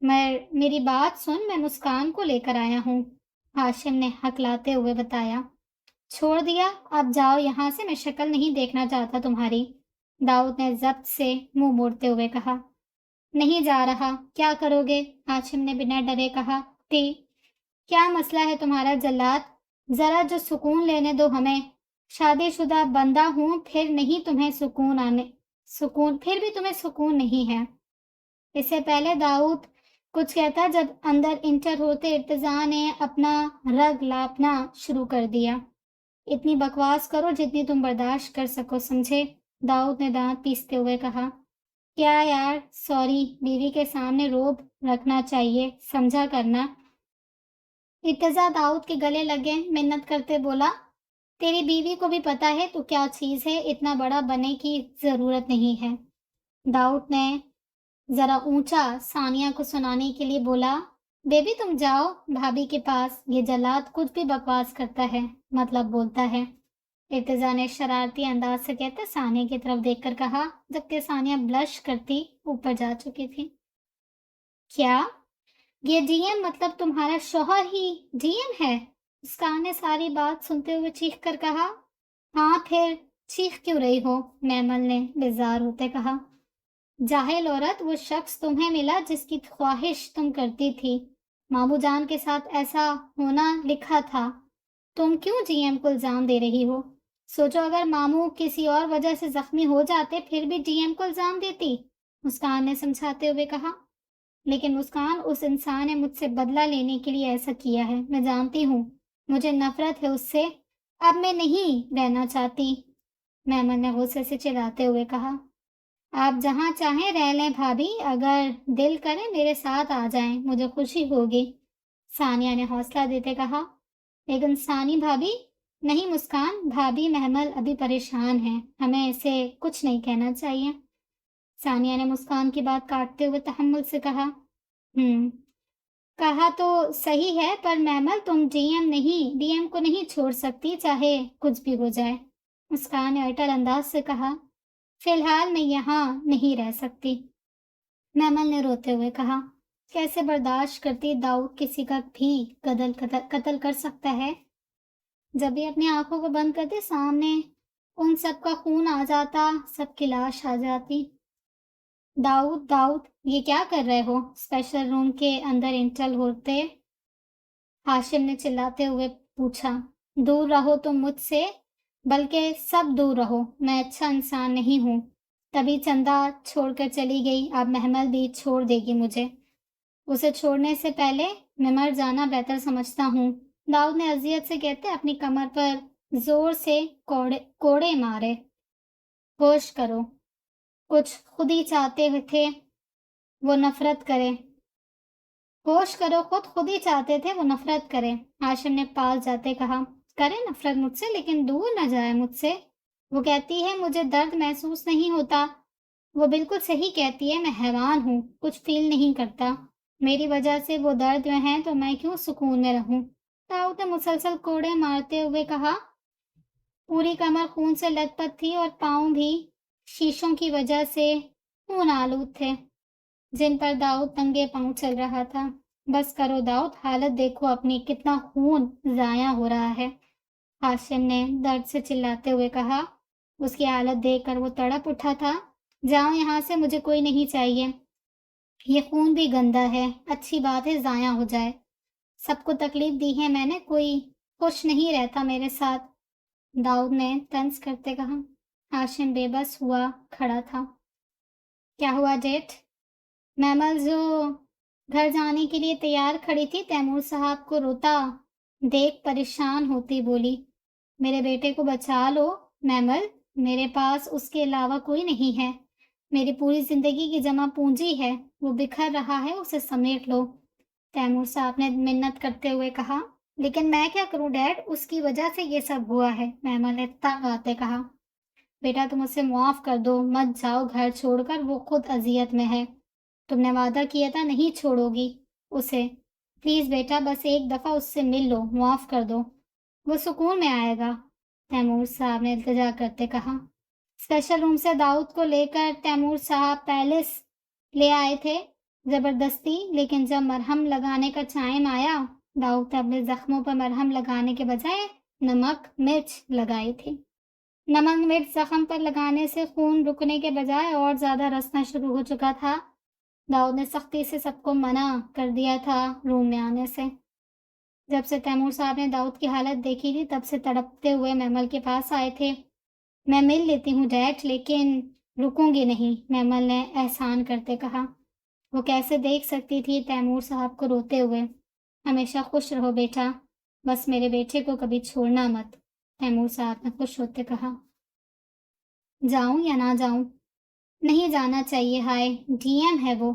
میری بات سن، میں مسکان کو لے کر آیا ہوں، ہاشم نے ہکلاتے ہوئے بتایا۔ چھوڑ دیا، اب جاؤ یہاں سے، میں شکل نہیں دیکھنا چاہتا تمہاری، داؤد نے ضبط سے منہ موڑتے ہوئے کہا۔ نہیں جا رہا، کیا کرو گے؟ ہاشم نے بنا ڈرے کہا۔ کیا مسئلہ ہے تمہارا جلاد؟ ذرا جو سکون لینے دو ہمیں، شادی شدہ بندہ ہوں، پھر بھی تمہیں سکون نہیں ہے۔ اس سے پہلے داؤد کچھ کہتا جب اندر انٹر ہوتے ارتضیٰ نے اپنا رگ لاپنا شروع کر دیا۔ اتنی بکواس کرو جتنی تم برداشت کر سکو، سمجھے؟ داؤد نے دانت پیستے ہوئے کہا۔ کیا یار، سوری، بیوی کے سامنے روب رکھنا چاہیے، سمجھا کرنا۔ ارتضیٰ داؤد کے گلے لگے، منت کرتے بولا، تیری بیوی کو بھی پتا ہے تو کیا چیز ہے، اتنا بڑا بننے کی ضرورت نہیں ہے۔ داؤد نے ذرا اونچا ثانیہ کو سنانے کے لیے بولا، بیبی تم جاؤ بھابھی کے پاس، یہ جلاد کچھ بھی بکواس کرتا ہے، مطلب بولتا ہے۔ ارتضیٰ نے شرارتی انداز سے کہتے ثانیہ کی طرف دیکھ کر کہا، جبکہ ثانیہ بلش کرتی اوپر جا چکی تھی۔ کیا؟ یہ ڈی ایم مطلب تمہارا شوہر ہی ڈی ایم ہے؟ مسکان نے ساری بات سنتے ہوئے چیخ کر کہا۔ ہاں پھر چیخ کیوں رہی ہو؟ میمل نے بیزار ہوتے کہا۔ جاہل عورت، وہ شخص تمہیں ملا جس کی خواہش تم کرتی تھی، مامو جان کے ساتھ ایسا ہونا لکھا تھا، تم کیوں جی ایم کو الزام دے رہی ہو؟ سوچو اگر مامو کسی اور وجہ سے زخمی ہو جاتے پھر بھی ڈی ایم کو الزام دیتی، مسکان نے سمجھاتے ہوئے کہا۔ لیکن مسکان، اس انسان نے مجھ سے بدلہ لینے کے لیے ایسا کیا ہے، میں جانتی ہوں، مجھے نفرت ہے اس سے، اب میں نہیں رہنا چاہتی، میمن نے غصے سے چلاتے ہوئے کہا۔ آپ جہاں چاہیں رہ لیں بھابھی، اگر دل کرے میرے ساتھ آ جائیں، مجھے خوشی ہوگی، ثانیہ نے حوصلہ دیتے کہا۔ لیکن ثانی بھابھی، نہیں مسکان بھابھی، محمل ابھی پریشان ہیں، ہمیں اسے کچھ نہیں کہنا چاہیے، ثانیہ نے مسکان کی بات کاٹتے ہوئے تحمل سے کہا۔ کہا تو صحیح ہے، پر محمل تم ڈی ایم کو نہیں چھوڑ سکتی، چاہے کچھ بھی ہو جائے، مسکان نے اٹل انداز سے کہا۔ فی الحال میں یہاں نہیں رہ سکتی، محمل نے روتے ہوئے کہا۔ کیسے برداشت کرتی داؤد کسی کا بھی قتل کر سکتا ہے؟ جب بھی اپنی آنکھوں کو بند کرتے سامنے ان سب کا خون آ جاتا، سب کی لاش آ جاتی۔ داؤد یہ کیا کر رہے ہو؟ اسپیشل روم کے اندر انٹر ہوتے ہاشم نے چلاتے ہوئے پوچھا۔ دور رہو تم مجھ سے، بلکہ سب دور رہو، میں اچھا انسان نہیں ہوں، تبھی چندہ چھوڑ کر چلی گئی، اب محمل بھی چھوڑ دے گی مجھے، اسے چھوڑنے سے پہلے میں مر جانا بہتر سمجھتا ہوں، داؤد نے اذیت سے کہتے اپنی کمر پر زور سے کوڑے مارے۔ ہوش کرو، کچھ خود ہی چاہتے تھے وہ نفرت کرے، خود ہی چاہتے تھے وہ نفرت کرے، ہاشم نے پاس جاتے کہا۔ کرے نفرت مجھ سے، لیکن دور نہ جائے مجھ سے، وہ کہتی ہے مجھے درد محسوس نہیں ہوتا، وہ بالکل صحیح کہتی ہے، میں حیوان ہوں، کچھ فیل نہیں کرتا، میری وجہ سے وہ درد میں ہیں تو میں کیوں سکون میں رہوں؟ داؤد نے مسلسل کوڑے مارتے ہوئے کہا۔ پوری کمر خون سے لت پت تھی اور پاؤں بھی شیشوں کی وجہ سے خون آلود تھے، جن پر داؤد ننگے پاؤں چل رہا تھا۔ بس کرو داؤد، حالت دیکھو اپنی، کتنا خون ضائع ہو رہا ہے، ہاشم نے درد سے چلاتے ہوئے کہا۔ اس کی حالت دیکھ کر وہ تڑپ اٹھا تھا۔ جاؤ یہاں سے، مجھے کوئی نہیں چاہیے، یہ خون بھی گندا ہے، اچھی بات ہے ضائع ہو جائے، سب کو تکلیف دی ہے میں نے، کوئی خوش نہیں رہتا میرے ساتھ، داؤد نے طنز کرتے کہا۔ ہاشم بے بس ہوا کھڑا تھا۔ کیا ہوا جیٹ؟ میمل جو گھر جانے کے لیے تیار کھڑی تھی، تیمور صاحب کو روتا دیکھ پریشان ہوتی بولی، میرے بیٹے کو بچا لو میمل، میرے پاس اس کے علاوہ کوئی نہیں ہے، میری پوری زندگی کی جمع پونجی ہے، وہ بکھر رہا ہے، اسے سمیٹ لو، تیمور صاحب نے منت کرتے ہوئے کہا۔ لیکن میں کیا کروں ڈیڈ، اس کی وجہ سے یہ سب ہوا ہے، میمل نے تنگ آتے کہا۔ بیٹا تم اسے معاف کر دو، مت جاؤ گھر چھوڑ کر، وہ خود اذیت میں ہے، تم نے وعدہ کیا تھا نہیں چھوڑو گی اسے، پلیز بیٹا بس ایک دفعہ اس سے مل لو، معاف کر دو، وہ سکون میں آئے گا، تیمور صاحب نے التجا کرتے کہا۔ اسپیشل روم سے داؤد کو لے کر تیمور صاحب پیلس لے آئے تھے، زبردستی، لیکن جب مرہم لگانے کا ٹائم آیا، داؤد نے اپنے زخموں پر مرہم لگانے کے بجائے نمک مرچ لگائی تھی۔ نمک مرچ زخم پر لگانے سے خون رکنے کے بجائے اور زیادہ رسنا شروع ہو چکا تھا۔ داؤد نے سختی سے سب کو منع کر دیا تھا روم میں آنے سے۔ جب سے تیمور صاحب نے داؤد کی حالت دیکھی تھی تب سے تڑپتے ہوئے میمل کے پاس آئے تھے۔ میں مل لیتی ہوں ڈیڈ، لیکن رکوں گی نہیں، میمل نے احسان کرتے کہا۔ وہ کیسے دیکھ سکتی تھی تیمور صاحب کو روتے ہوئے۔ ہمیشہ خوش رہو بیٹا، بس میرے بیٹے کو کبھی چھوڑنا مت، تیمور صاحب نے خوش ہوتے کہا۔ جاؤں یا نہ جاؤں؟ نہیں جانا چاہیے، ہائے ڈی ایم ہے وہ،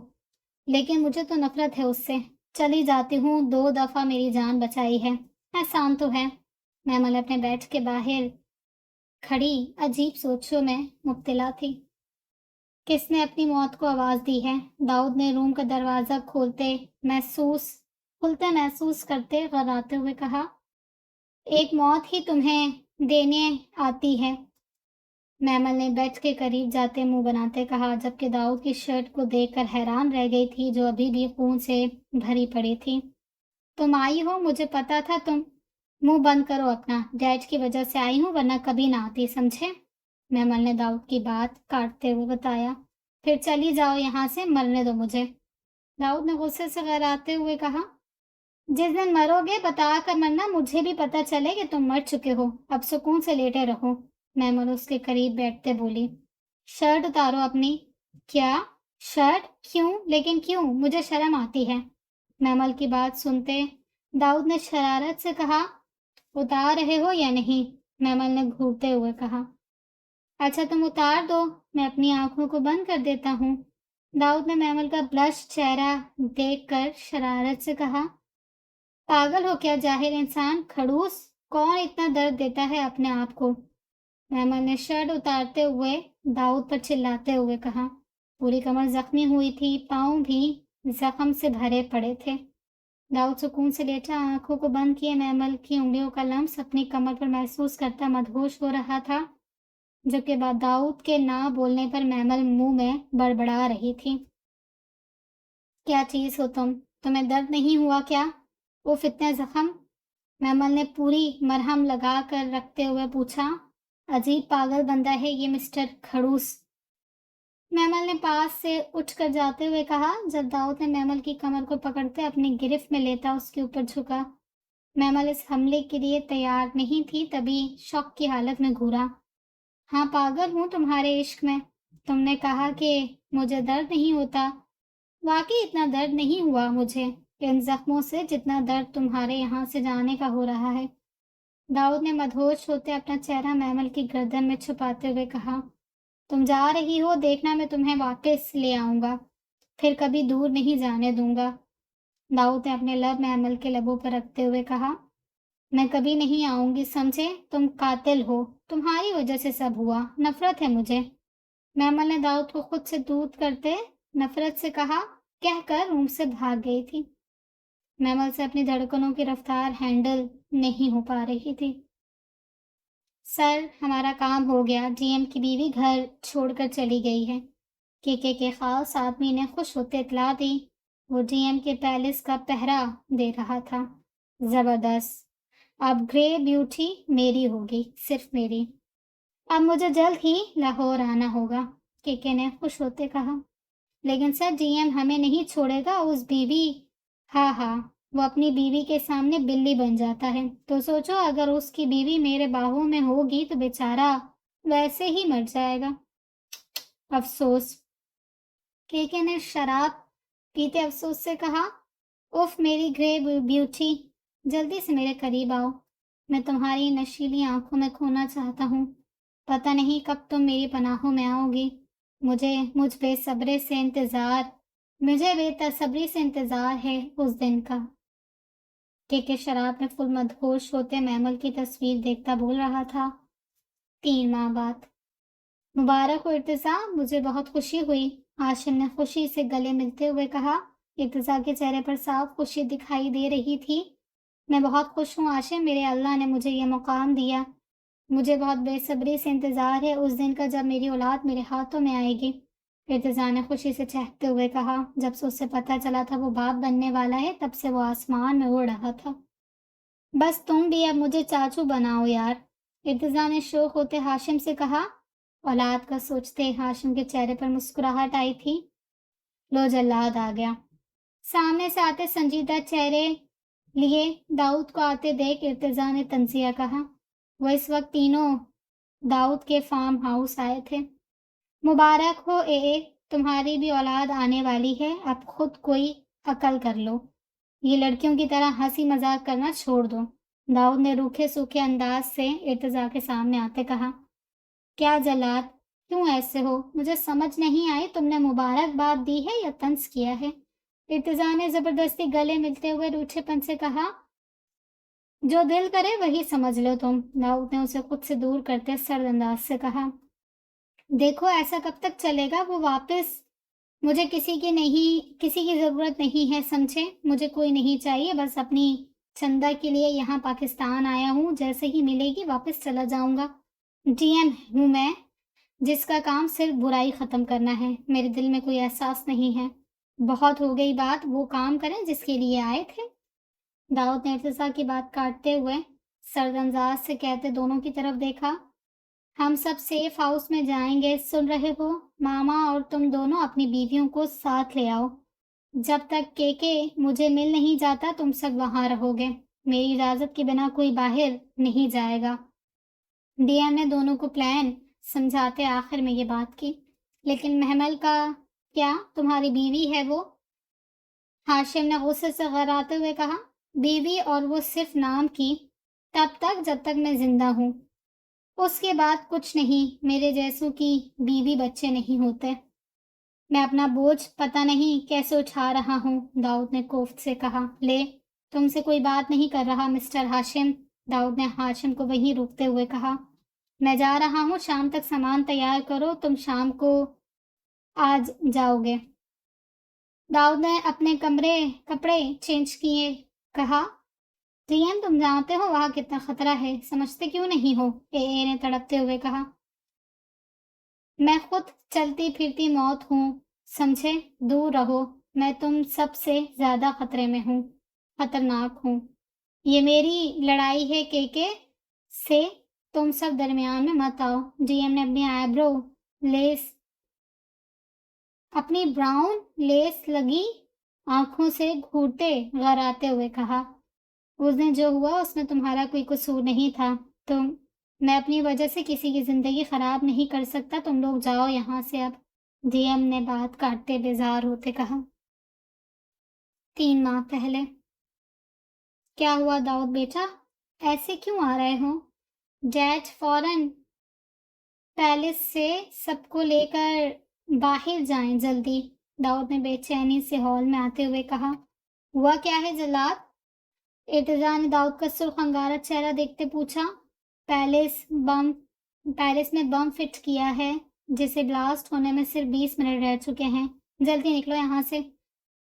لیکن مجھے تو نفرت ہے اس سے۔ چلی جاتی ہوں، 2 دفعہ میری جان بچائی ہے، احسان تو ہے۔ میمل اپنے بیڈ کے باہر کھڑی عجیب سوچوں میں مبتلا تھی۔ کس نے اپنی موت کو آواز دی ہے؟ داؤد نے روم کا دروازہ کھلتے محسوس کرتے غراتے ہوئے کہا۔ ایک موت ہی تمہیں دینے آتی ہے، میمل نے بیڈ کے قریب جاتے منہ بناتے کہا، جبکہ داؤد کی شرٹ کو دیکھ کر حیران رہ گئی تھی جو ابھی بھی خون سے بھری پڑی تھی۔ تم آئی ہو، مجھے پتا تھا تم… منہ بند کرو اپنا، ڈیڈ کی وجہ سے آئی ہوں ورنہ کبھی نہ آتی، سمجھے؟ میمل نے داؤد کی بات کاٹتے ہوئے بتایا۔ پھر چلی جاؤ یہاں سے، مرنے دو مجھے، داؤد نے غصے سے غراتے ہوئے کہا۔ جس دن مرو گے بتا کر مرنا، مجھے بھی پتا چلے کہ تم مر چکے ہو، اب سکون سے لیٹے رہو، میمل اس کے قریب بیٹھتے بولی۔ شرٹ اتارو اپنی۔ کیا؟ شرٹ؟ کیوں؟ لیکن کیوں؟ مجھے شرم آتی ہے، میمل کی بات سنتے داؤد نے شرارت سے کہا۔ اتار رہے ہو یا نہیں؟ میمل نے گھورتے ہوئے کہا۔ اچھا تم اتار دو، میں اپنی آنکھوں کو بند کر دیتا ہوں، داؤد نے میمل کا بلش چہرہ دیکھ کر شرارت سے کہا۔ پاگل ہو کیا جاہل انسان، کھڑوس، کون اتنا درد دیتا ہے اپنے آپ کو؟ میمل نے شرٹ اتارتے ہوئے داؤد پر چلاتے ہوئے کہا۔ پوری کمر زخمی ہوئی تھی، پاؤں بھی زخم سے بھرے پڑے تھے۔ داؤد سکون سے لیٹا، آنکھوں کو بند کیے میمل کی انگلیوں کا لمس اپنی کمر پر محسوس کرتا مدہوش ہو رہا تھا، جبکہ بعد داؤد کے نہ بولنے پر میمل منہ میں بڑبڑا رہی تھی۔ کیا چیز ہو تم؟ تمہیں درد نہیں ہوا کیا؟ اف اتنے زخم؟ میمل نے پوری مرہم لگا کر رکھتے ہوئے پوچھا۔ عجیب پاگل بندہ ہے یہ مسٹر کھڑوس، میمل نے پاس سے اٹھ کر جاتے ہوئے کہا۔ جب داؤد نے میمل کی کمر کو پکڑتے اپنی گرفت میں لیتا اس کے اوپر جھکا۔ میمل اس حملے کے لیے تیار نہیں تھی، تبھی شوق کی حالت میں گھورا۔ ہاں پاگل ہوں تمہارے عشق میں، تم نے کہا کہ مجھے درد نہیں ہوتا، واقعی اتنا درد نہیں ہوا مجھے ان زخموں سے جتنا درد تمہارے یہاں سے جانے کا ہو رہا ہے، داؤد نے مدہوش ہوتے اپنا چہرہ میمل کی گردن میں چھپاتے ہوئے کہا۔ تم جا رہی ہو، دیکھنا میں تمہیں واپس لے آؤں گا، پھر کبھی دور نہیں جانے دوں گا، داؤد نے اپنے لب میمل کے لبوں پر رکھتے ہوئے کہا۔ میں کبھی نہیں آؤں گی، سمجھے؟ تم قاتل ہو، تمہاری وجہ سے سب ہوا، نفرت ہے مجھے، میمل نے داؤد کو خود سے دور کرتے نفرت سے کہا، کہہ کر روم سے بھاگ گئی تھی۔ میمل سے اپنی دھڑکنوں کی رفتار ہینڈل نہیں ہو پا رہی تھی۔ سر ہمارا کام ہو گیا، ڈی ایم کی بیوی گھر چھوڑ کر چلی گئی ہے، کے خاص آدمی نے خوش ہوتے اطلاع دی۔ وہ ڈی ایم کے پیلس کا پہرا دے رہا تھا۔ زبردست، اب گرے بیوٹی میری ہوگی، صرف میری، اب مجھے جلد ہی لاہور آنا ہوگا، کے نے خوش ہوتے کہا۔ لیکن سر ڈی ایم ہمیں نہیں چھوڑے گا، اس بیوی… ہاں وہ اپنی بیوی کے سامنے بلی بن جاتا ہے، تو سوچو اگر اس کی بیوی میرے باہوں میں ہوگی تو بیچارہ ویسے ہی مر جائے گا۔ افسوس، کے نے شراب پیتے افسوس سے کہا۔ اف میری گرے بیوٹی، جلدی سے میرے قریب آؤ، میں تمہاری نشیلی آنکھوں میں کھونا چاہتا ہوں، پتہ نہیں کب تم میری پناہوں میں آؤ گی، مجھے بے صبری سے انتظار ہے اس دن کا۔ کے شراب میں فل مدہوش ہوتے میمل کی تصویر دیکھتا بول رہا تھا۔ 3 ماہ بعد۔ مبارک ہو ارتضیٰ، مجھے بہت خوشی ہوئی، ہاشم نے خوشی سے گلے ملتے ہوئے کہا۔ ارتضیٰ کے چہرے پر صاف خوشی دکھائی دے رہی تھی۔ میں بہت خوش ہوں ہاشم، میرے اللہ نے مجھے یہ مقام دیا، مجھے بہت بے صبری سے انتظار ہے اس دن کا جب میری اولاد میرے ہاتھوں میں آئے گی۔ ارتضا نے خوشی سے چہکتے ہوئے کہا۔ جب سے اسے پتہ چلا تھا وہ باپ بننے والا ہے تب سے وہ آسمان میں اڑ رہا تھا۔ بس تم بھی اب مجھے چاچو بناؤ یار، ارتضا نے شوق ہوتے ہاشم سے کہا۔ اولاد کا سوچتے ہاشم کے چہرے پر مسکراہٹ آئی تھی۔ لو جلاد آ گیا۔ سامنے سے آتے سنجیدہ چہرے لیے داؤد کو آتے دیکھ ارتضا نے تنزیہ کہا۔ وہ اس وقت تینوں داؤد کے فارم ہاؤس آئے تھے۔ مبارک ہو اے، تمہاری بھی اولاد آنے والی ہے، اب خود کوئی عقل کر لو، یہ لڑکیوں کی طرح ہنسی مذاق کرنا چھوڑ دو، داؤد نے روکھے سوکھے انداز سے ارتضا کے سامنے آتے کہا۔ کیا جلاد، کیوں ایسے ہو؟ مجھے سمجھ نہیں آئی تم نے مبارکباد دی ہے یا طنز کیا ہے؟ ارتضا نے زبردستی گلے ملتے ہوئے روٹھے پن سے کہا۔ جو دل کرے وہی سمجھ لو تم، داؤد نے اسے خود سے دور کرتے سرد انداز سے کہا۔ دیکھو ایسا کب تک چلے گا؟ وہ واپس مجھے کسی کی ضرورت نہیں ہے، سمجھے؟ مجھے کوئی نہیں چاہیے، بس اپنی چندہ کے لیے یہاں پاکستان آیا ہوں، جیسے ہی ملے گی واپس چلا جاؤں گا۔ ڈی ایم ہوں میں، جس کا کام صرف برائی ختم کرنا ہے، میرے دل میں کوئی احساس نہیں ہے۔ بہت ہو گئی بات، وہ کام کریں جس کے لیے آئے تھے، داؤد نے ارتضا کی بات کاٹتے ہوئے سرد انداز سے کہتے دونوں کی طرف دیکھا۔ ہم سب سیف ہاؤس میں جائیں گے، سن رہے ہو؟ ماما اور تم دونوں اپنی بیویوں کو ساتھ لے آؤ، جب تک کے مجھے مل نہیں جاتا تم سب وہاں رہو گے، میری اجازت کے بنا کوئی باہر نہیں جائے گا۔ ڈی ایم نے دونوں کو پلان سمجھاتے آخر میں یہ بات کی۔ لیکن محمل کا کیا؟ تمہاری بیوی ہے وہ؟ ہاشم نے غصے سے غراتے ہوئے کہا۔ بیوی، اور وہ صرف نام کی، تب تک جب تک میں زندہ ہوں، اس کے بعد کچھ نہیں۔ میرے جیسوں کی بیوی بچے نہیں ہوتے۔ میں اپنا بوجھ پتہ نہیں کیسے اٹھا رہا ہوں، داؤد نے کوفت سے کہا۔ لے، تم سے کوئی بات نہیں کر رہا مسٹر ہاشم، داؤد نے ہاشم کو وہیں روکتے ہوئے کہا۔ میں جا رہا ہوں، شام تک سامان تیار کرو، تم شام کو آج جاؤ گے۔ داؤد نے اپنے کپڑے چینج کیے کہا۔ ڈی ایم، تم جانتے ہو وہاں کتنا خطرہ ہے، سمجھتے کیوں نہیں ہو؟ اے نے تڑپتے ہوئے کہا۔ میں خود چلتی پھرتی موت ہوں، سمجھے؟ دور رہو، میں تم سب سے زیادہ خطرے میں ہوں، خطرناک ہوں۔ یہ میری لڑائی ہے کے سے، تم سب درمیان میں مت آؤ۔ ڈی ایم نے اپنی براؤن لیس لگی آنکھوں سے گھورتے غراتے ہوئے کہا۔ اس دن جو ہوا اس میں تمہارا کوئی قصور نہیں تھا، میں اپنی وجہ سے کسی کی زندگی خراب نہیں کر سکتا، تم لوگ جاؤ یہاں سے اب، ڈی ایم نے بات کاٹتے بیزار ہوتے کہا۔ 3 ماہ پہلے۔ کیا ہوا داؤد بیٹا، ایسے کیوں آ رہے ہو؟ ڈیڈ فوراً پیلس سے سب کو لے کر باہر جائیں جلدی، داؤد نے بے چینی سے ہال میں آتے ہوئے کہا۔ ہوا کیا ہے جلاد؟ ارتضا نے داؤد کا سرخ انگارہ چہرہ دیکھتے پوچھا۔ پیلس میں بم فٹ کیا ہے، جسے بلاسٹ ہونے میں صرف 20 منٹ رہ چکے ہیں، جلدی نکلو یہاں سے،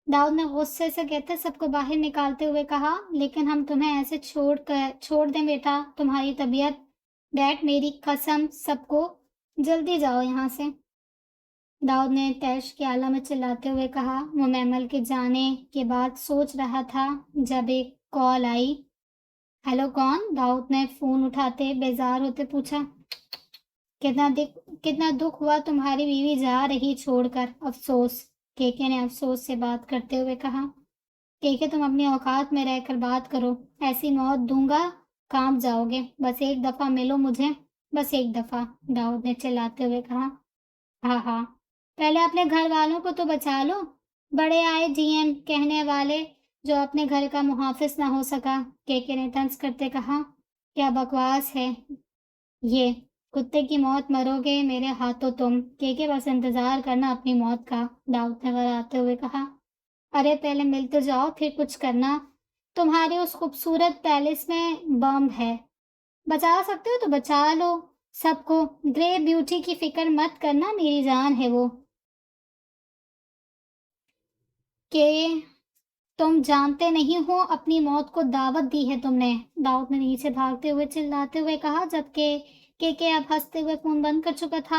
داؤد نے غصے سے کہتے سب کو باہر نکالتے ہوئے کہا۔ لیکن ہم تمہیں ایسے چھوڑ دیں بیٹا، تمہاری طبیعت، ڈیڈ میری قسم، سب کو جلدی جاؤ یہاں سے، داؤد نے تیش کے آلہ میں چلاتے ہوئے کہا۔ وہ محمل کے جانے کے بعد سوچ رہا تھا جب ایک کال آئی۔ ہیلو، کون؟ داؤد نے فون اٹھاتے بیزار ہوتے پوچھا۔ کتنا دکھ ہوا، تمہاری بیوی جا رہی چھوڑ کر، افسوس، کے نے افسوس سے بات کرتے ہوئے کہا۔ کے تم اپنی اوقات میں رہ کر بات کرو، ایسی موت دوں گا کانپ جاؤ گے، بس ایک دفعہ ملو مجھے، بس ایک دفعہ، داؤد نے چلاتے ہوئے کہا۔ ہاں، پہلے اپنے گھر والوں کو تو بچا لو، بڑے آئے ڈی ایم کہنے والے جو اپنے گھر کا محافظ نہ ہو سکا، کے نے طنز کرتے کہا۔ کیا بکواس ہے یہ، کتے کی موت مرو گے میرے ہاتھوں تم، کے بس انتظار کرنا اپنی موت کا، داؤد نے غراتے ہوئے کہا۔ ارے پہلے مل تو جاؤ پھر کچھ کرنا، تمہارے اس خوبصورت پیلس میں بم ہے، بچا سکتے ہو تو بچا لو سب کو، گرے بیوٹی کی فکر مت کرنا، میری جان ہے وہ، کہ تم جانتے نہیں ہو اپنی موت کو دعوت دی ہے تم نے، داؤد نے نیچے بھاگتے ہوئے چلاتے ہوئے کہا، جبکہ کے اب ہنستے ہوئے فون بند کر چکا تھا۔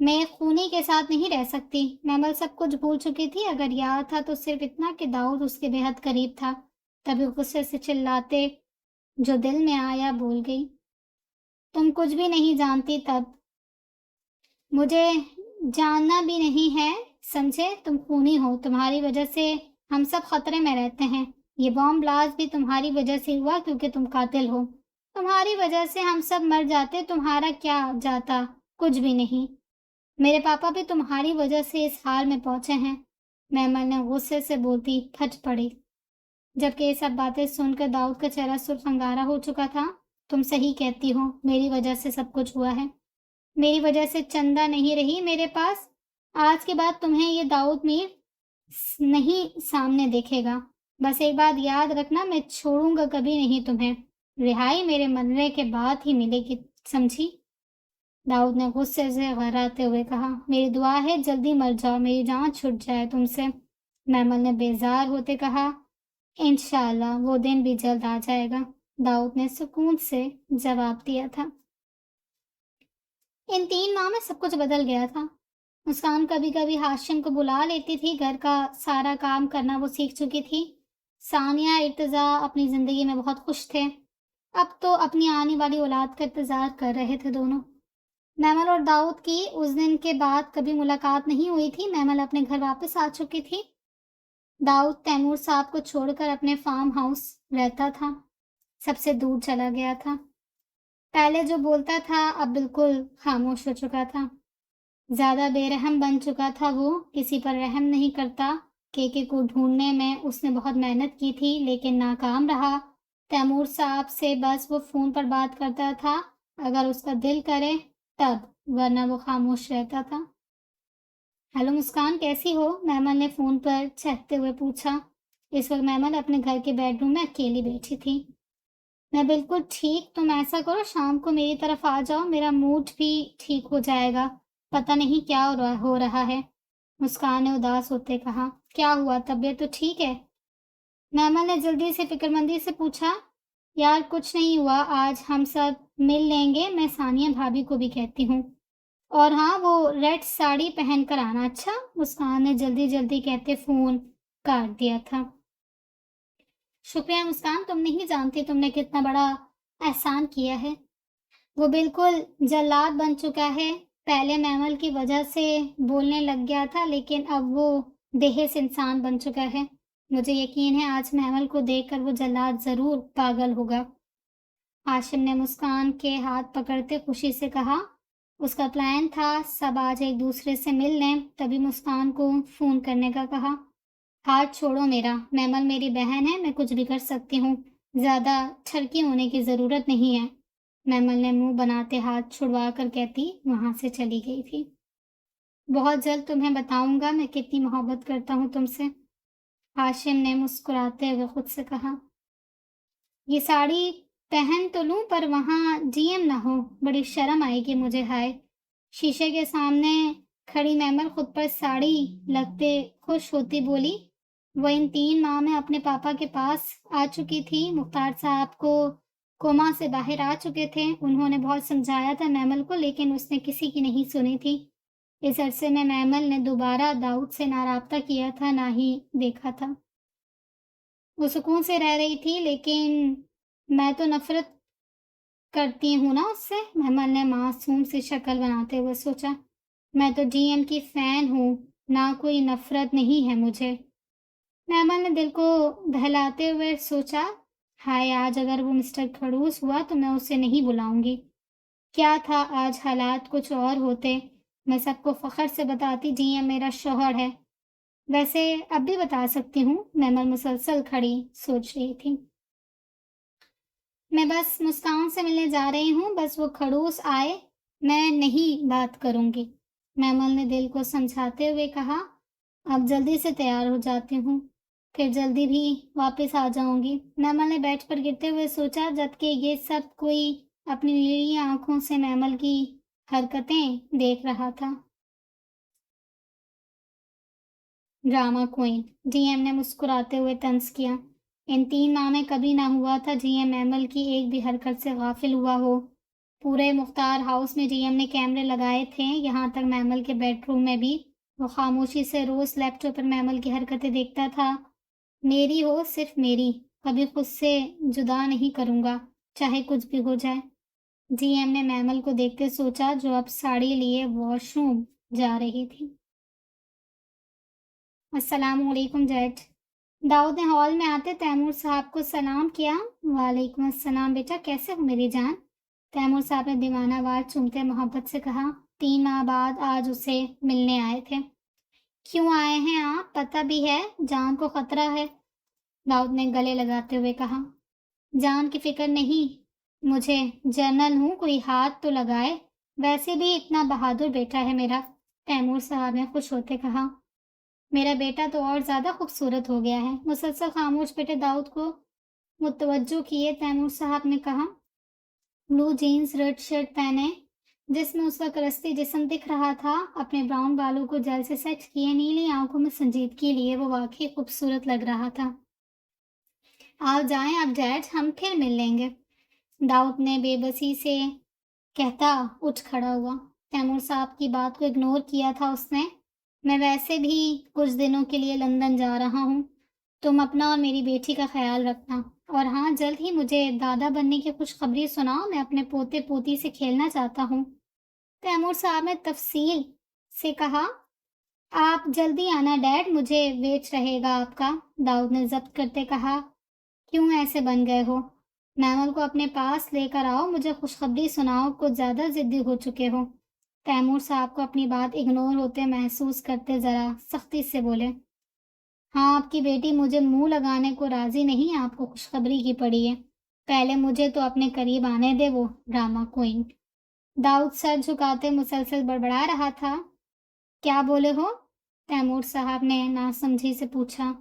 میں خونی کے ساتھ نہیں رہ سکتی۔ محمل سب کچھ بھول چکی تھی، اگر یاد تھا تو صرف اتنا کہ داؤد اس کے بے حد قریب تھا۔ تبھی غصے سے چلاتے جو دل میں آیا بول گئی، تم کچھ بھی نہیں جانتی، تب مجھے جاننا بھی نہیں ہے، سمجھے؟ تم خونی ہو، تمہاری وجہ سے ہم سب خطرے میں رہتے ہیں۔ یہ بام بلاسٹ بھی تمہاری وجہ سے ہوا کیونکہ تم قاتل ہو۔ تمہاری وجہ سے ہم سب مر جاتے، تمہارا کیا جاتا؟ کچھ بھی نہیں۔ میرے پاپا بھی تمہاری وجہ سے اس حال میں پہنچے ہیں۔ محمل نے غصے سے بولتی پھٹ پڑی، جبکہ یہ سب باتیں سن کر داؤد کا چہرہ سرخ انگارہ ہو چکا تھا۔ تم صحیح کہتی ہو، میری وجہ سے سب کچھ ہوا ہے۔ میری وجہ سے چندہ نہیں رہی میرے پاس۔ آج کے بعد تمہیں یہ داؤد میر نہیں سامنے دیکھے گا۔ بس ایک بات یاد رکھنا، میں چھوڑوں گا کبھی نہیں تمہیں۔ رہائی میرے مرنے کے بعد ہی ملے گی، سمجھی؟ داؤد نے غصے سے غراتے ہوئے کہا، میری دعا ہے جلدی مر جاؤ، میری جان چھٹ جائے تم سے۔ محمل نے بیزار ہوتے کہا، انشاءاللہ وہ دن بھی جلد آ جائے گا، داؤد نے سکون سے جواب دیا تھا۔ ان 3 ماہ میں سب کچھ بدل گیا تھا۔ مسکان کبھی کبھی ہاشم کو بلا لیتی تھی، گھر کا سارا کام کرنا وہ سیکھ چکی تھی۔ ثانیہ، ارتضیٰ اپنی زندگی میں بہت خوش تھے۔ اب تو اپنی آنے والی اولاد کا انتظار کر رہے تھے دونوں۔ محمل اور داؤد کی اس دن کے بعد کبھی ملاقات نہیں ہوئی تھی۔ محمل اپنے گھر واپس آ چکی تھی۔ داؤد تیمور صاحب کو چھوڑ کر اپنے فارم ہاؤس رہتا تھا، سب سے دور چلا گیا تھا۔ پہلے جو بولتا تھا اب بالکل خاموش ہو چکا تھا، زیادہ بے رحم بن چکا تھا۔ وہ کسی پر رحم نہیں کرتا۔ کے کو ڈھونڈنے میں اس نے بہت محنت کی تھی لیکن ناکام رہا۔ تیمور صاحب سے بس وہ فون پر بات کرتا تھا اگر اس کا دل کرے تب، ورنہ وہ خاموش رہتا تھا۔ ہیلو مسکان، کیسی ہو؟ محمل نے فون پر چہکتے ہوئے پوچھا۔ اس وقت محمل اپنے گھر کے بیڈ روم میں اکیلی بیٹھی تھی۔ میں بالکل ٹھیک، تم ایسا کرو شام کو میری طرف آ جاؤ، میرا موڈ بھی ٹھیک ہو جائے گا۔ پتہ نہیں کیا ہو رہا ہے، مسکان نے اداس ہوتے کہا۔ کیا ہوا، طبیعت تو ٹھیک ہے؟ محمل نے جلدی سے فکر مندی سے پوچھا۔ یار کچھ نہیں ہوا، آج ہم سب مل لیں گے، میں ثانیہ بھابھی کو بھی کہتی ہوں، اور ہاں وہ ریڈ ساڑی پہن کر آنا۔ اچھا، مسکان نے جلدی جلدی کہتے فون کاٹ دیا تھا۔ شکریہ مسکان، تم نہیں جانتی تم نے کتنا بڑا احسان کیا ہے۔ وہ بالکل جلاد بن چکا ہے۔ پہلے محمل کی وجہ سے بولنے لگ گیا تھا لیکن اب وہ دیہس انسان بن چکا ہے۔ مجھے یقین ہے آج محمل کو دیکھ کر وہ جلاد ضرور پاگل ہوگا۔ ہاشم نے مسکان کے ہاتھ پکڑتے خوشی سے کہا۔ اس کا پلان تھا سب آج ایک دوسرے سے مل لیں، تبھی مسکان کو فون کرنے کا کہا۔ ہاتھ چھوڑو میرا، محمل میری بہن ہے، میں کچھ بھی کر سکتی ہوں، زیادہ ٹھرکی ہونے کی ضرورت نہیں ہے۔ محمل نے منہ بناتے ہاتھ چھڑوا کر کہتی وہاں سے چلی گئی تھی۔ بہت جلد تمہیں بتاؤں گا میں کتنی محبت کرتا ہوں تم سے، ہاشم نے مسکراتے ہوئے خود سے کہا۔ یہ ساڑی پہن تو لوں پر وہاں جی ایم نہ ہو، بڑی شرم آئے گی مجھے۔ ہائے، شیشے کے سامنے کھڑی محمل خود پر ساڑی لگتے خوش ہوتی بولی۔ وہ ان 3 ماہ میں اپنے پاپا کے پاس آ چکی تھی، مختار صاحب کو کوما سے باہر آ چکے تھے۔ انہوں نے بہت سمجھایا تھا محمل کو لیکن اس نے کسی کی نہیں سنی تھی۔ اس عرصے میں محمل نے دوبارہ داؤد سے نہ رابطہ کیا تھا نہ ہی دیکھا تھا۔ وہ سکون سے رہ رہی تھی لیکن میں تو نفرت کرتی ہوں نا اس سے، محمل نے معصوم سی شکل بناتے ہوئے سوچا۔ میں تو جی ایم کی فین ہوں، نہ کوئی نفرت نہیں ہے مجھے۔ محمل نے دل کو بہلاتے ہوئے سوچا، ہائے آج اگر وہ مسٹر کھڑوس ہوا تو میں اسے نہیں بلاؤں گی۔ کیا تھا آج حالات کچھ اور ہوتے، میں سب کو فخر سے بتاتی جی ایم میرا شوہر ہے۔ ویسے اب بھی بتا سکتی ہوں، محمل مسلسل کھڑی سوچ رہی تھی۔ میں بس مسکان سے ملنے جا رہی ہوں، بس وہ کھڑوس آئے میں نہیں بات کروں گی، محمل نے دل کو سمجھاتے ہوئے کہا۔ اب جلدی سے تیار ہو جاتی ہوں، پھر جلدی بھی واپس آ جاؤں گی، محمل نے بیٹھ پر گرتے ہوئے سوچا، جبکہ یہ سب کوئی اپنی نیلی آنکھوں سے محمل کی حرکتیں دیکھ رہا تھا۔ ڈرامہ کوئن، جی ایم نے مسکراتے ہوئے طنز کیا۔ ان 3 ماہ میں کبھی نہ ہوا تھا جی ایم محمل کی ایک بھی حرکت سے غافل ہوا ہو۔ پورے مختار ہاؤس میں جی ایم نے کیمرے لگائے تھے، یہاں تک میمل کے بیڈ روم میں بھی۔ وہ خاموشی سے روز لیپ ٹاپ پر میمل کی حرکتیں دیکھتا تھا۔ میری ہو، صرف میری، کبھی خود سے جدا نہیں کروں گا، چاہے کچھ بھی ہو جائے۔ جی ایم نے میمل کو دیکھتے سوچا، جو اب ساڑی لیے واش روم جا رہی تھی۔ السلام علیکم ڈیڈ۔ داؤد نے ہال میں آتے تیمور صاحب کو سلام کیا۔ وعلیکم السلام بیٹا، کیسے ہو میری جان؟ تیمور صاحب نے دیوانہ وار چومتے محبت سے کہا۔ 3 ماہ بعد آج اسے ملنے آئے تھے۔ کیوں آئے ہیں آپ؟ پتہ بھی ہے جان کو خطرہ ہے، داؤد نے گلے لگاتے ہوئے کہا۔ جان کی فکر نہیں، مجھے جنرل ہوں، کوئی ہاتھ تو لگائے، ویسے بھی اتنا بہادر بیٹا ہے میرا، تیمور صاحب نے خوش ہوتے کہا۔ میرا بیٹا تو اور زیادہ خوبصورت ہو گیا ہے۔ مسلسل خاموش بیٹے داؤد کو متوجہ کیے تیمور صاحب نے کہا۔ بلو جینز ریڈ شرٹ پہنے، جس میں اس کا کرستی جسم دکھ رہا تھا، اپنے براؤن بالوں کو جل سے سیٹ کیے، نیلی آنکھوں میں سنجیدگی لیے وہ واقعی خوبصورت لگ رہا تھا۔ آپ جائیں اب ڈیڈ، ہم پھر مل لیں گے، داؤد نے بے بسی سے کہتا اٹھ کھڑا ہوا۔ تیمور صاحب کی بات کو اگنور کیا تھا اس نے۔ میں ویسے بھی کچھ دنوں کے لیے لندن جا رہا ہوں، تم اپنا اور میری بیٹی کا خیال رکھنا، اور ہاں جلد ہی مجھے دادا بننے کی خوشخبری سناؤ، میں اپنے پوتے پوتی سے کھیلنا چاہتا ہوں، تیمور صاحب نے تفصیل سے کہا۔ آپ جلدی آنا ڈیڈ، مجھے ویٹ رہے گا آپ کا، داؤد نے ضبط کرتے کہا۔ کیوں ایسے بن گئے ہو؟ میمل کو اپنے پاس لے کر آؤ، مجھے خوشخبری سناؤ، کچھ زیادہ ضدی ہو چکے ہو، تیمور صاحب کو اپنی بات اگنور ہوتے محسوس کرتے ذرا سختی سے بولے۔ ہاں آپ کی بیٹی مجھے منہ لگانے کو راضی نہیں، آپ کو خوشخبری کی پڑی ہے، پہلے مجھے تو اپنے قریب آنے دے وہ ڈرامہ کوئن۔ داؤد سر جھکاتے مسلسل بڑبڑا رہا تھا۔ کیا بولے ہو؟ تیمور صاحب نے ناسمجھی سے پوچھا۔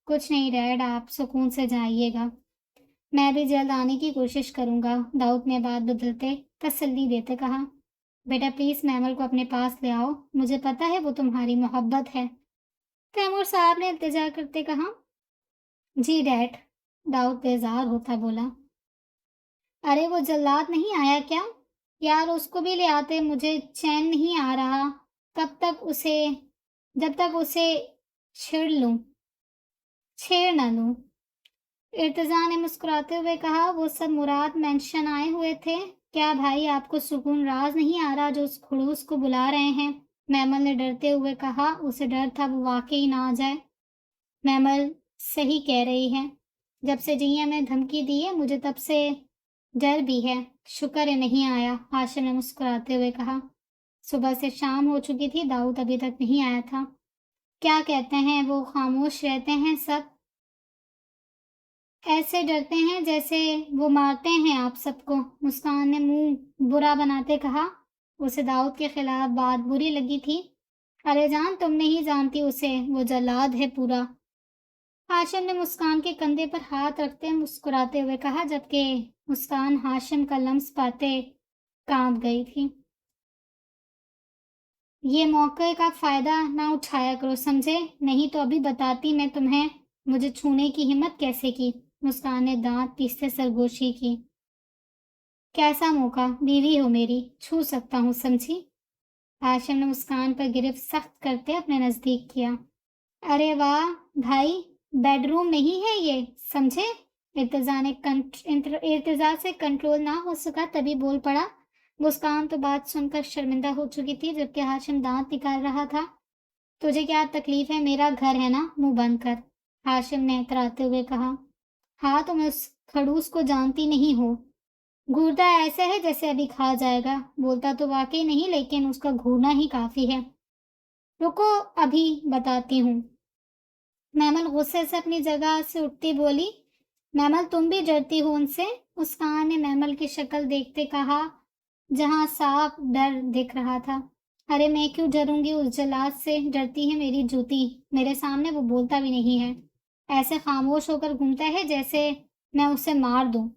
کچھ نہیں ڈیڈ، آپ سکون سے جائیے گا، میں بھی جلد آنے کی کوشش کروں گا، داؤد نے بات بدلتے تسلی دیتے کہا۔ بیٹا پلیز میمل کو اپنے پاس لے آؤ، مجھے پتا ہے وہ تمہاری محبت ہے، تیمور صاحب نے التجا کرتے کہا۔ جی ڈیڈ، داؤد بیزار ہوتا بولا۔ ارے وہ جلاد نہیں آیا کیا؟ یار اس کو بھی لے آتے، مجھے چین نہیں آ رہا، جب تک اسے چھیڑ نہ لوں، ارتضیٰ نے مسکراتے ہوئے کہا۔ وہ سب مراد مینشن آئے ہوئے تھے کیا بھائی؟ آپ کو سکون راز نہیں آ رہا جو اس خڑوس کو بلا رہے ہیں؟ میمل نے ڈرتے ہوئے کہا۔ اسے ڈر تھا وہ واقعی نہ آ جائے۔ میمل صحیح کہہ رہی ہے، جب سے جی ایم نے دھمکی دی ہے مجھے تب سے ڈر بھی ہے، شکر ہے نہیں آیا، ہاشم نے مسکراتے ہوئے کہا۔ صبح سے شام ہو چکی تھی، داؤد ابھی تک نہیں آیا تھا۔ کیا کہتے ہیں وہ؟ خاموش رہتے ہیں سب، ایسے ڈرتے ہیں جیسے وہ مارتے ہیں آپ سب کو، مسکان نے منہ برا بناتے کہا۔ اسے داؤد کے خلاف بات بری لگی تھی۔ ارے جان تم نہیں جانتی اسے، وہ جلاد ہے پورا، ہاشم نے مسکان کے کندھے پر ہاتھ رکھتے مسکراتے ہوئے کہا، جبکہ مسکان ہاشم کا لمس پاتے کانپ گئی تھی۔ یہ موقع کا فائدہ نہ اٹھایا کرو سمجھے، نہیں تو ابھی بتاتی میں تمہیں مجھے چھونے کی ہمت کیسے کی، مسکان نے دانت پیستے سرگوشی کی۔ کیسا موقع؟ بیوی ہو میری، چھو سکتا ہوں سمجھی، ہاشم نے مسکان پر گرفت سخت کرتے اپنے نزدیک کیا۔ ارے واہ بھائی، بیڈ روم نہیں ہے یہ، سمجھے، ارتضیٰ سے کنٹرول نہ ہو سکا تبھی بول پڑا۔ مسکان تو بات سن کر شرمندہ ہو چکی تھی، جبکہ ہاشم دانت نکال رہا تھا۔ تجھے کیا تکلیف ہے؟ میرا گھر ہے نا، منہ بند کر، ہاشم نے اتراتے ہوئے کہا۔ ہاں تم اس کھڑوس کو جانتی نہیں ہو، گھورتا ایسے ہے جیسے ابھی کھا جائے گا، بولتا تو واقعی نہیں لیکن اس کا گھورنا ہی کافی ہے۔ رکو ابھی بتاتی ہوں، میمل غصے سے اپنی جگہ سے اٹھتی بولی۔ میمل تم بھی ڈرتی ہو ان سے، مسکان نے میمل کی شکل دیکھتے کہا جہاں صاف ڈر دکھ رہا تھا۔ ارے میں کیوں ڈروں گی، اس جلاد سے ڈرتی ہے میری جوتی، میرے سامنے وہ بولتا بھی نہیں ہے، ایسے خاموش ہو کر گھومتا ہے جیسے میں اسے مار دوں،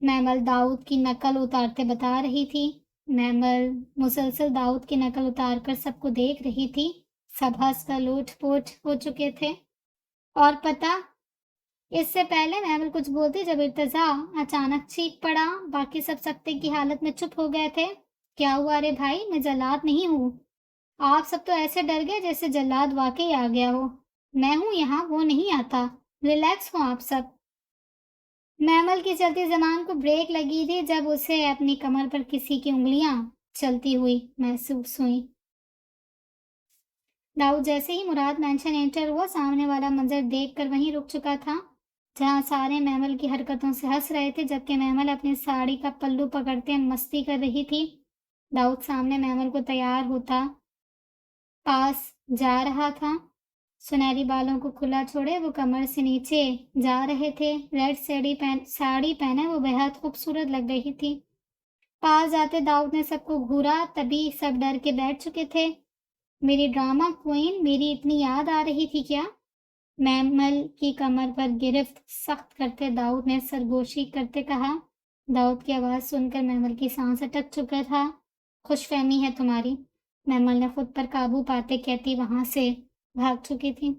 میمل داؤد کی نقل اتارتے بتا رہی تھی۔ میمل مسلسل داؤد کی نقل اتار کر سب کو دیکھ رہی تھی، سب ہنس کر لوٹ پوٹ ہو چکے تھے۔ اور پتہ اس سے پہلے محمل کچھ بولتی جب ارتضا اچانک چیخ پڑا۔ باقی سب سکتے کی حالت میں چپ ہو گئے تھے۔ کیا ہوا رے بھائی؟ میں جلاد نہیں ہوں۔ آپ سب تو ایسے ڈر گئے جیسے جلاد واقعی آ گیا ہو۔ میں ہوں یہاں، وہ نہیں آتا۔ ریلیکس ہوں آپ سب۔ محمل کی چلتی زبان کو بریک لگی تھی جب اسے اپنی کمر پر کسی کی انگلیاں چلتی ہوئی محسوس ہوئی۔ داؤد جیسے ہی مراد مینشن انٹر ہوا، سامنے والا منظر دیکھ کر وہیں رک چکا تھا جہاں سارے محمل کی حرکتوں سے ہنس رہے تھے، جبکہ محمل اپنی ساڑی کا پلو پکڑتے مستی کر رہی تھی۔ داؤد سامنے محمل کو تیار ہوتا پاس جا رہا تھا۔ سنہری بالوں کو کھلا چھوڑے وہ کمر سے نیچے جا رہے تھے۔ ریڈ ساڑی پہنے وہ بہت خوبصورت لگ رہی تھی۔ پاس جاتے داؤد نے سب کو گھورا، تبھی سب ڈر کے بیٹھ چکے تھے۔ میری ڈرامہ کوئن، میری اتنی یاد آ رہی تھی کیا؟ محمل کی کمر پر گرفت سخت کرتے داؤد نے سرگوشی کرتے کہا۔ داؤد کی آواز سن کر محمل کی سانس اٹک چکا تھا۔ خوش فہمی ہے تمہاری، محمل نے خود پر قابو پاتے کہتی وہاں سے بھاگ چکی تھی۔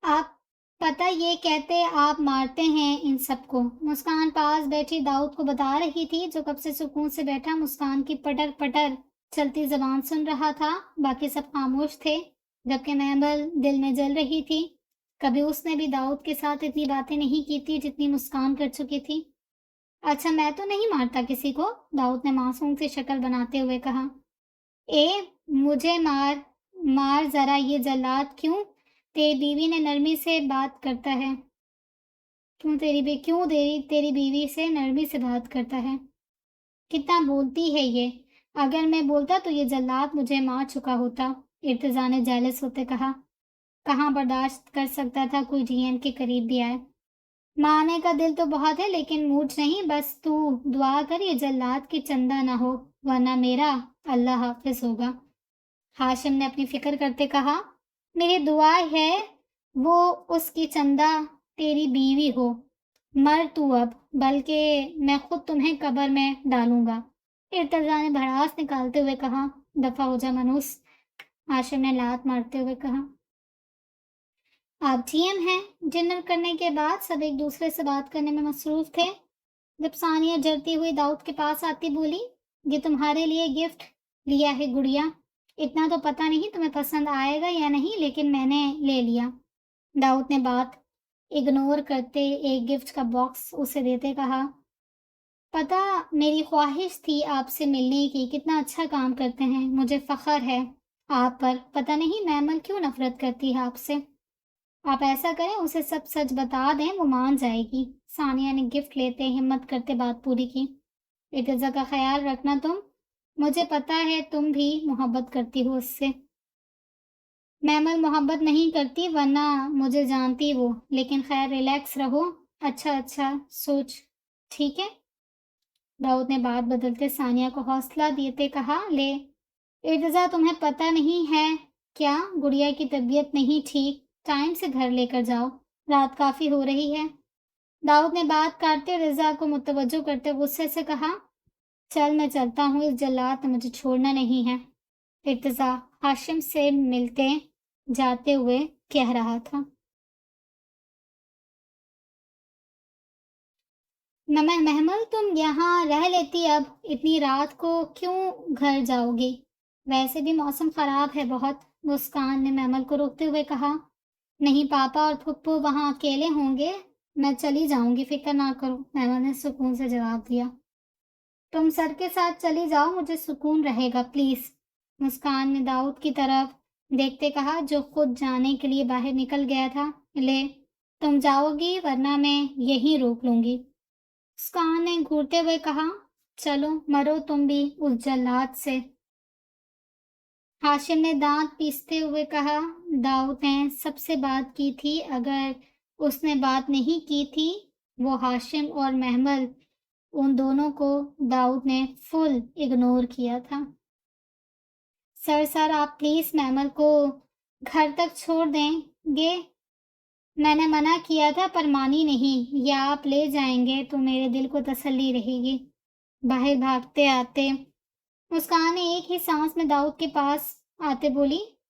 آپ پتہ یہ کہتے آپ مارتے ہیں ان سب کو، مسکان پاس بیٹھی داؤد کو بتا رہی تھی، جو کب سے سکون سے بیٹھا مسکان کی پٹر پٹر چلتی زبان سن رہا تھا۔ باقی سب خاموش تھے، جبکہ محمل دل میں جل رہی تھی۔ کبھی اس نے بھی داؤد کے ساتھ اتنی باتیں نہیں کی تھی جتنی مسکان کر چکی تھی۔ اچھا میں تو نہیں مارتا کسی کو، داؤد نے معصوم سی شکل بناتے ہوئے کہا۔ مجھے مار ذرا، یہ جلاد کیوں تیری بیوی نے نرمی سے بات کرتا ہے؟ تیری بیوی سے نرمی سے بات کرتا ہے؟ کتنا بولتی ہے یہ، اگر میں بولتا تو یہ جلاد مجھے مار چکا ہوتا، ارتضا نے جیلس ہوتے کہا۔ کہاں برداشت کر سکتا تھا کوئی جی ایم کے قریب بھی آئے۔ مارنے کا دل تو بہت ہے لیکن موڈ نہیں، بس تو دعا کر یہ جلاد کی چندہ نہ ہو، ورنہ میرا اللہ حافظ ہوگا، ہاشم نے اپنی فکر کرتے کہا۔ میری دعا ہے وہ اس کی چندہ تیری بیوی ہو، مر تو اب، بلکہ میں خود تمہیں قبر میں ڈالوں گا، ارتضا نے بھڑاس نکالتے ہوئے کہا۔ دفع ہو جا منوس، ہاشم نے لات مارتے ہوئے کہا۔ آپ جی ایم ہیں؟ ڈنر کرنے کے بعد سب ایک دوسرے سے بات کرنے میں مصروف تھے۔ جب ثانیہ جلتی ہوئی داؤد کے پاس آتی بولی، یہ تمہارے لیے گفٹ لیا ہے گڑیا، اتنا تو پتہ نہیں تمہیں پسند آئے گا یا نہیں، لیکن میں نے لے لیا۔ داؤد نے بات اگنور کرتے ایک گفٹ کا باکس اسے دیتے کہا۔ پتہ میری خواہش تھی آپ سے ملنے کی، کتنا اچھا کام کرتے ہیں، مجھے فخر ہے آپ پر، پتہ نہیں محمل کیوں نفرت کرتی ہے آپ سے۔ آپ ایسا کریں اسے سب سچ بتا دیں، وہ مان جائے گی، ثانیہ نے گفٹ لیتے ہمت کرتے بات پوری کی۔ ارتضا کا خیال رکھنا تم، مجھے پتا ہے تم بھی محبت کرتی ہو اس سے۔ محمل محبت نہیں کرتی ورنہ مجھے جانتی وہ، لیکن خیر ریلیکس رہو، اچھا سوچ، ٹھیک ہے؟ داؤد نے بات بدلتے ثانیہ کو حوصلہ دیتے کہا۔ لے ارتضا تمہیں پتہ نہیں ہے کیا، گڑیا کی طبیعت نہیں ٹھیک، ٹائم سے گھر لے کر جاؤ، رات کافی ہو رہی ہے۔ داؤد نے بات کاٹتے رضا کو متوجہ کرتے غصے سے کہا۔ چل میں چلتا ہوں، اس جلاد نے مجھے چھوڑنا نہیں ہے، ارتضا ہاشم سے ملتے جاتے ہوئے کہہ رہا تھا۔ محمل تم یہاں رہ لیتی، اب اتنی رات کو کیوں گھر جاؤ گی؟ ویسے بھی موسم خراب ہے بہت، مسکان نے محمل کو روکتے ہوئے کہا۔ نہیں پاپا اور پھپھو وہاں اکیلے ہوں گے، میں چلی جاؤں گی، فکر نہ کرو، محمل نے سکون سے جواب دیا۔ تم سر کے ساتھ چلی جاؤ، مجھے سکون رہے گا پلیز، مسکان نے داؤد کی طرف دیکھتے کہا جو خود جانے کے لیے باہر نکل گیا تھا۔ لے تم جاؤ گی ورنہ میں یہیں روک لوں گی، مسکان نے گھورتے ہوئے کہا۔ چلو مرو تم بھی اس جلاد سے، ہاشم نے دانت پیستے ہوئے کہا۔ داؤد نے سب سے بات کی تھی، اگر اس نے بات نہیں کی تھی وہ ہاشم اور محمل، ان دونوں کو داؤد نے فل اگنور کیا تھا۔ سر آپ پلیز محمل کو گھر تک چھوڑ دیں گے، میں نے منع کیا تھا پر مانی نہیں، یا آپ لے جائیں گے تو میرے دل کو تسلی رہے گی۔ باہر بھاگتے آتے مسکان نے ایک ہی سانس میں داؤد کے پاس آتے بولی۔